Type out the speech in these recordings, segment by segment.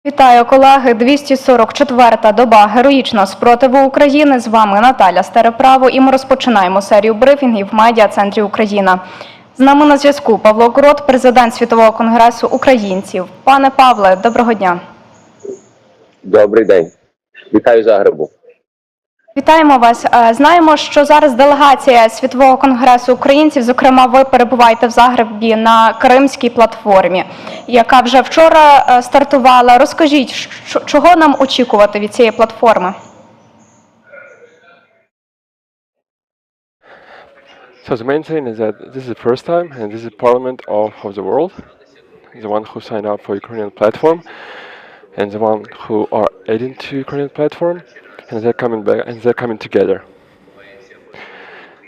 Вітаю, колеги! 244-та доба героїчного спротиву України. З вами Наталя Стереправо, і ми розпочинаємо серію брифінгів в Медіацентрі Україна. З нами на зв'язку Павло Грод, президент Світового конгресу українців. Пане Павле, доброго дня! Добрий день! Вітаю Загребу! Вітаємо вас. Знаємо, що зараз делегація Світового конгресу українців, зокрема ви перебуваєте в Загребі на Кримській платформі, яка вже вчора стартувала. Розкажіть, чого нам очікувати від цієї платформи? So the main thing is that this is the first time, and this is the parliament of the world, the one who signed up for Ukrainian platform, and the one who are adding to Ukrainian platform, and they're coming back, and they're coming together.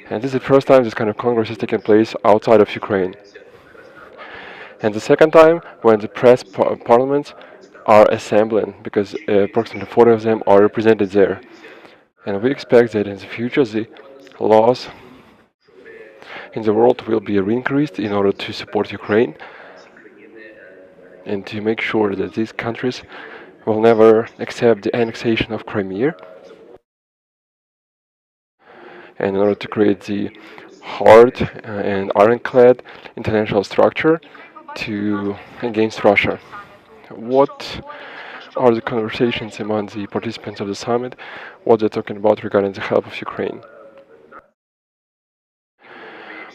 And this is the first time this kind of congress is taking place outside of Ukraine. And the second time when the press parliaments are assembling, because approximately 40 of them are represented there. And we expect that in the future the laws in the world will be increased in order to support Ukraine and to make sure that these countries will never accept the annexation of Crimea, and in order to create the hard and ironclad international structure against Russia. What are the conversations among the participants of the summit? What they're talking about regarding the help of Ukraine?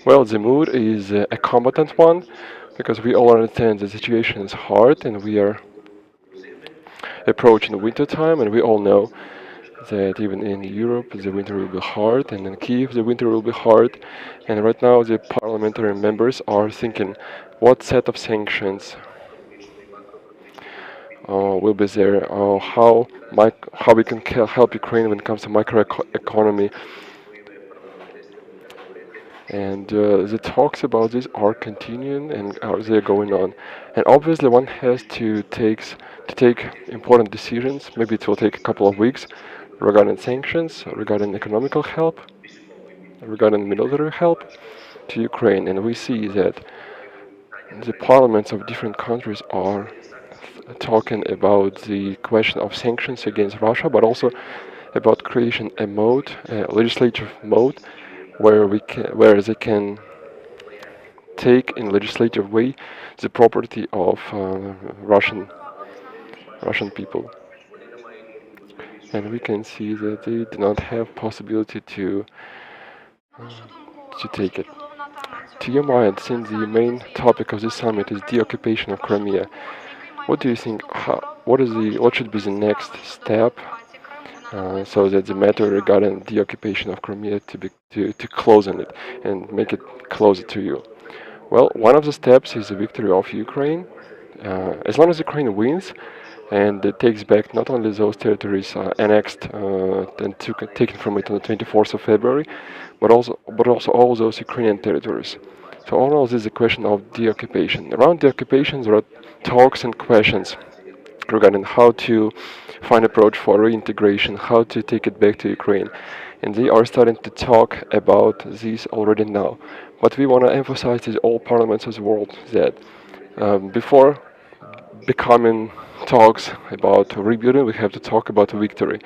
Well, the mood is a combatant one, because we all understand the situation is hard and we are approaching winter time, and we all know that even in Europe the winter will be hard, and in Kyiv the winter will be hard. And right now the parliamentary members are thinking what set of sanctions will be there, how we can help Ukraine when it comes to microeconomy. And the talks about this are continuing and they're going on. And obviously one has to take important decisions. Maybe it will take a couple of weeks regarding sanctions, regarding economical help, regarding military help to Ukraine. And we see that the parliaments of different countries are talking about the question of sanctions against Russia, but also about creation a legislative mode, where they can take in legislative way the property of Russian people. And we can see that they do not have possibility to take it. To your mind, since the main topic of this summit is the occupation of Crimea, what do you think? What should be the next step so that the matter regarding the occupation of Crimea to close on it and make it closer to you? Well, one of the steps is the victory of Ukraine. As long as Ukraine wins and it takes back not only those territories annexed and taken from it on the 24th of February, but also all those Ukrainian territories. So all this is a question of the occupation. Around the occupation there are talks and questions regarding how to find approach for reintegration, how to take it back to Ukraine. And they are starting to talk about this already now. But we want to emphasize to all parliaments of the world that before becoming talks about rebuilding, we have to talk about victory.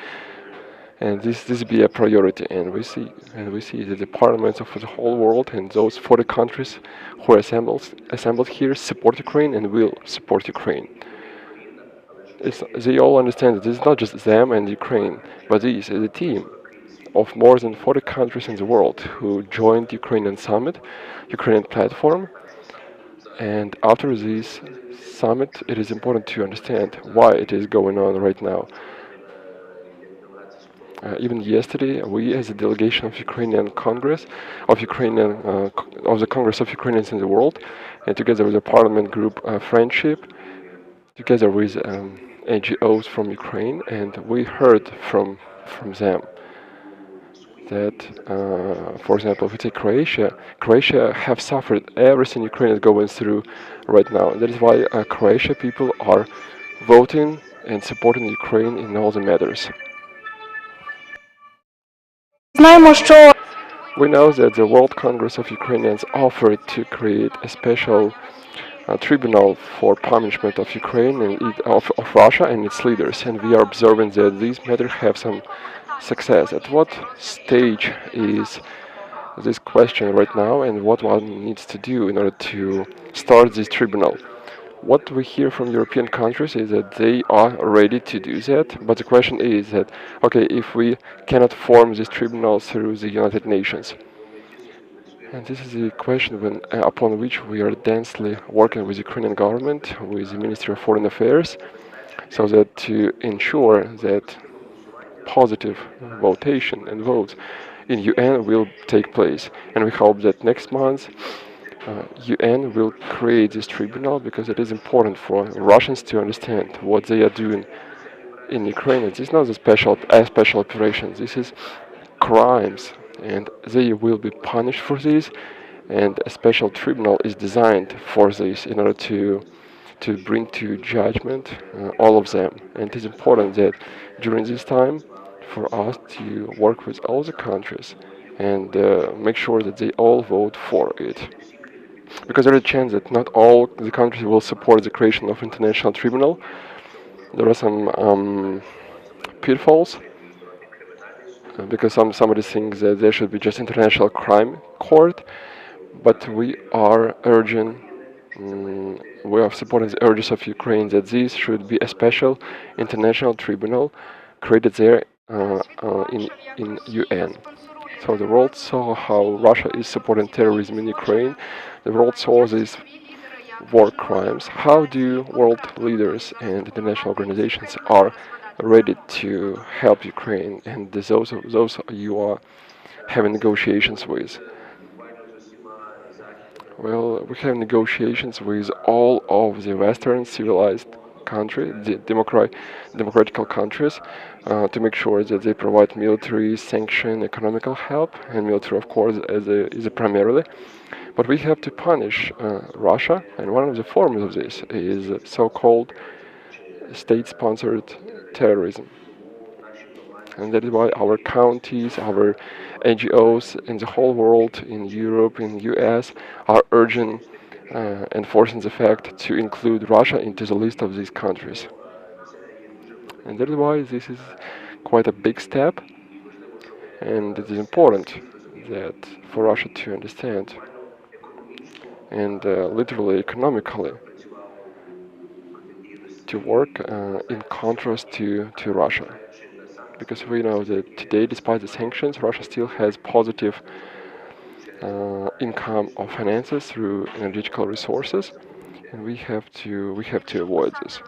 And this be a priority. And we see that the parliaments of the whole world and those 40 countries who are assembled here support Ukraine and will support Ukraine. They all understand that this is not just them and Ukraine, but this is a team of more than 40 countries in the world who joined the Ukrainian summit, Ukrainian platform. And after this summit, it is important to understand why it is going on right now. Even yesterday, we, as a delegation of Ukrainian Congress, of the Congress of Ukrainians in the world, and together with the Parliament group Friendship, together with NGOs from Ukraine, and we heard from them that, for example, if we take Croatia have suffered everything Ukraine is going through right now. And that is why Croatia people are voting and supporting Ukraine in all the matters. We know that the World Congress of Ukrainians offered to create a special tribunal for punishment of Ukraine and of Russia and its leaders, and we are observing that these matters have some success. At what stage is this question right now, and what one needs to do in order to start this tribunal? What we hear from European countries is that they are ready to do that, but the question is that, okay, if we cannot form this tribunal through the United Nations, and this is the question upon which we are densely working with the Ukrainian government, with the Ministry of Foreign Affairs, so that to ensure that positive votation and votes in UN will take place. And we hope that next month UN will create this tribunal, because it is important for Russians to understand what they are doing in Ukraine. This is not a special operation. This is crimes, and they will be punished for this. And a special tribunal is designed for this in order to bring to judgment all of them. And it is important that during this time for us to work with all the countries and make sure that they all vote for it. Because there is a chance that not all the countries will support the creation of international tribunal. There are some pitfalls, because somebody thinks that there should be just international crime court, but we are supporting the urges of Ukraine that this should be a special international tribunal created there in UN. So the world saw how Russia is supporting terrorism in Ukraine. The world saw these war crimes. How do world leaders and international organizations are ready to help Ukraine, and those you are having negotiations with? Well, we have negotiations with all of the Western civilized countries, the democratical countries, to make sure that they provide military sanction, economical help, and military, of course, is a primarily. But we have to punish Russia, and one of the forms of this is so-called state-sponsored terrorism. And that is why our counties, our NGOs in the whole world, in Europe, in the US, are urging and forcing the fact to include Russia into the list of these countries. And that is why this is quite a big step, and it is important that for Russia to understand, and literally economically to work in contrast to Russia. Because we know that today, despite the sanctions, Russia still has positive income of finances through energetical resources, and we have to avoid this.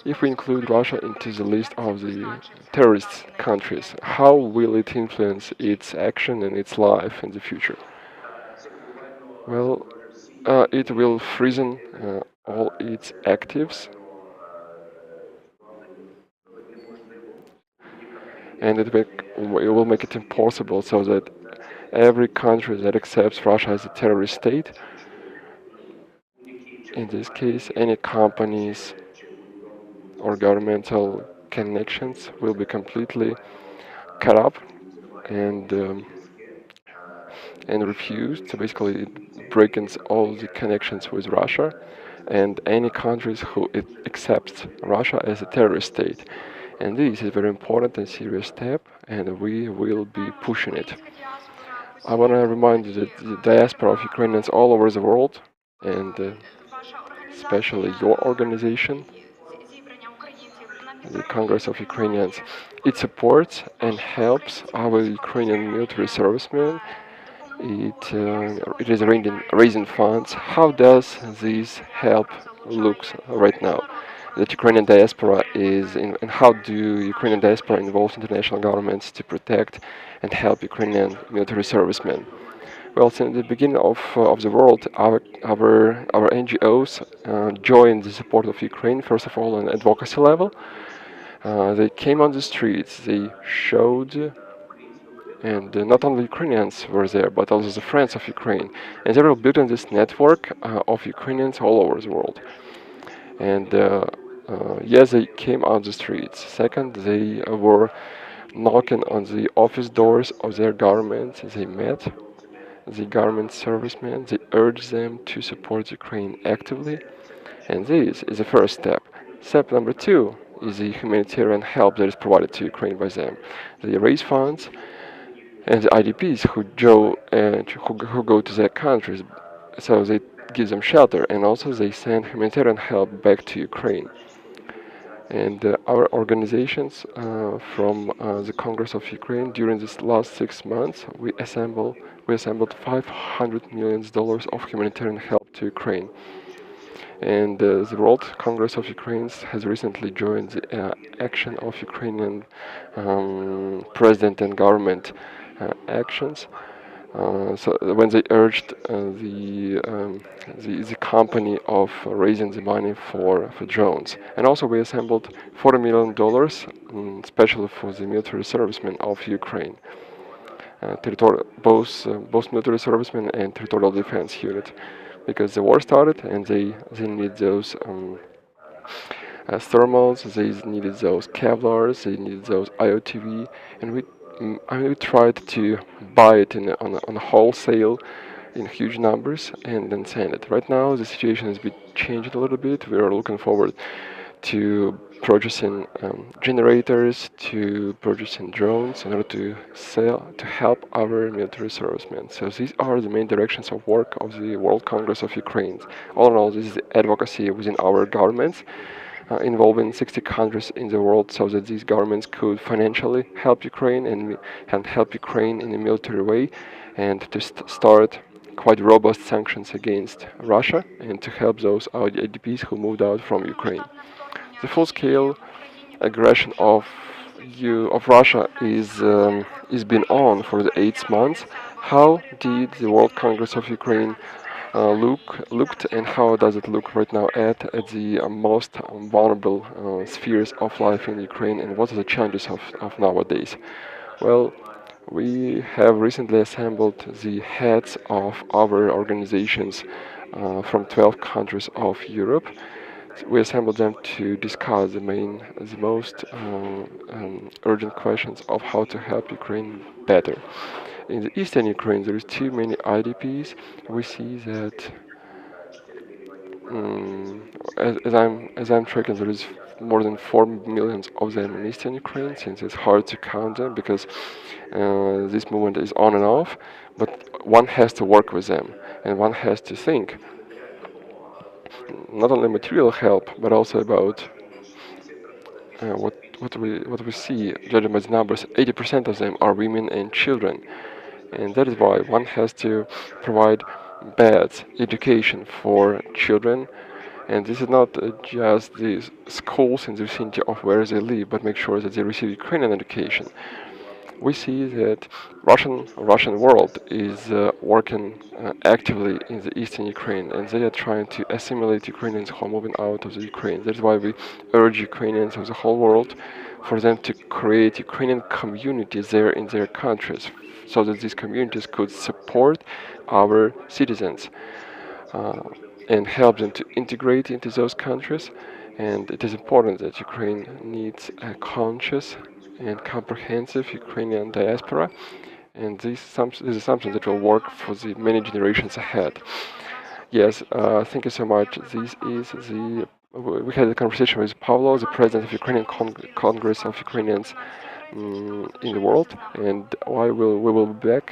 If we include Russia into the list of the terrorist countries, how will it influence its action and its life in the future? Well, it will freeze all its actives, and it will make it impossible so that every country that accepts Russia as a terrorist state, in this case, any companies or governmental connections will be completely cut up and refused. So basically, it breaks all the connections with Russia and any countries who accepts Russia as a terrorist state. And this is a very important and serious step, and we will be pushing it. I want to remind you that the diaspora of Ukrainians all over the world, and especially your organization, the Congress of Ukrainians, it supports and helps our Ukrainian military servicemen. It is raising funds. How does this help look right now? That Ukrainian diaspora is in, and how do Ukrainian diaspora involve international governments to protect and help Ukrainian military servicemen? Well, since the beginning of the world, our NGOs joined the support of Ukraine, first of all, on advocacy level. They came on the streets, they showed, and not only Ukrainians were there, but also the friends of Ukraine. And they were building this network of Ukrainians all over the world. And yes, they came on the streets. Second, they were knocking on the office doors of their governments. They met the government servicemen. They urge them to support Ukraine actively, and this is the first step. Step number 2 is the humanitarian help that is provided to Ukraine by them. They raise funds, and the IDPs who go to their countries, so they give them shelter, and also they send humanitarian help back to Ukraine. And our organizations from the Congress of Ukraine during this last 6 months, we assembled $500 million of humanitarian help to Ukraine. And the World Congress of Ukraine has recently joined the action of Ukrainian president and government actions. So when they urged the company of raising the money for drones, and also we assembled $40 million, especially for the military servicemen of Ukraine, both military servicemen and territorial defense unit, because the war started and they need those thermals, they needed those Kevlars, they needed those IOTV, and we tried to buy it on a wholesale in huge numbers and then send it. Right now the situation has been changed a little bit. We are looking forward to purchasing generators, to purchasing drones in order to help our military servicemen. So these are the main directions of work of the World Congress of Ukraine. All in all, this is the advocacy within our governments, involving 60 countries in the world, so that these governments could financially help Ukraine and help Ukraine in a military way, and to start quite robust sanctions against Russia, and to help those IDPs who moved out from Ukraine. The full-scale aggression of Russia is been on for the 8 months. How did the World Congress of Ukraine looked, and how does it look right now at the most vulnerable spheres of life in Ukraine, and what are the challenges of nowadays? Well, we have recently assembled the heads of our organizations from 12 countries of Europe. We assembled them to discuss the most urgent questions of how to help Ukraine better. In the eastern Ukraine, there is too many IDPs. We see that, as I'm tracking, there is more than 4 million of them in eastern Ukraine, since it's hard to count them because this movement is on and off. But one has to work with them, and one has to think not only material help, but also about what we see. Judging by the numbers, 80% of them are women and children, and that is why one has to provide beds, education for children. And this is not just the schools in the vicinity of where they live, but make sure that they receive Ukrainian education. We see that Russian world is working actively in the eastern Ukraine, and they are trying to assimilate Ukrainians who are moving out of the Ukraine. That's why we urge Ukrainians of the whole world for them to create Ukrainian communities there in their countries, so that these communities could support our citizens and help them to integrate into those countries. And it is important that Ukraine needs a conscious and comprehensive Ukrainian diaspora, and this is something that will work for the many generations ahead. Yes, thank you so much. We had a conversation with Pavlo, the president of Ukrainian Congress of Ukrainians in the world, and we will be back